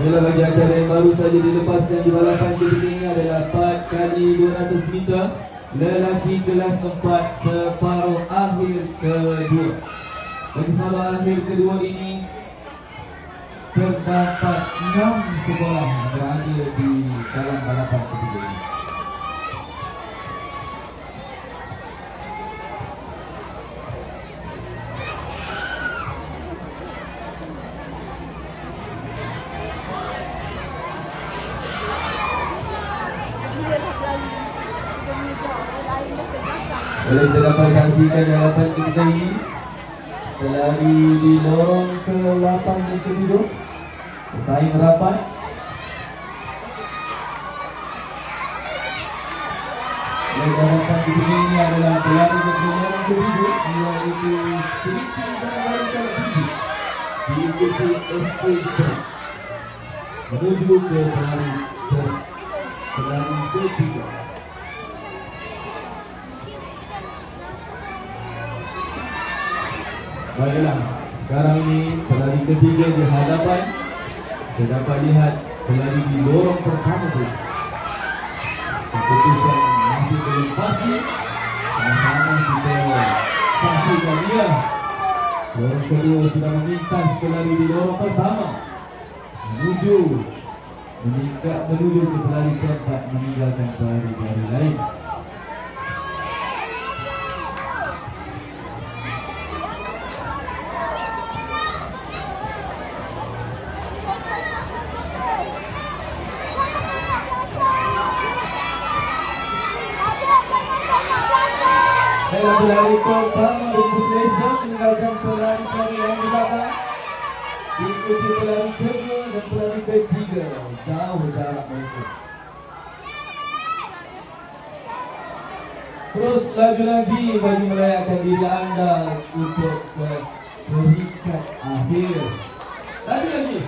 Adalah bagi acara yang baru saja dilepaskan di balapan ketiga ini adalah 4 kali 200 meter lelaki kelas 4 separuh akhir kedua. Bagi separuh akhir kedua ini terdapat 6 sekolah berada di dalam balapan ketiga ini. Boleh kita dapat saksikan balapan ketiga ini. Pelari di lorong ke-8 dan ke-7 bersaing rapat. Balapan ketiga ini adalah pelari di lorong ke-7 iaitu Selipi dan barisan 7 diikuti SK menuju ke pelari ke-3. Baiklah, sekarang ini pelari ketiga di hadapan. Kita dapat lihat pelari di lorong pertama itu. Keputusan masih belum pasti. Sama-sama kita saksikan dia. Lorong kedua sudah memintas pelari di lorong pertama menuju ke pelari keempat meninggalkan pelari lain. Pelari pertama Rufus Reza meninggalkan pelari yang di belakang. Diikuti pelari kedua dan pelari ketiga. Jauh jarak mereka. Terus laju lagi bagi merayakan diri anda untuk ke peringkat akhir. Laju lagi.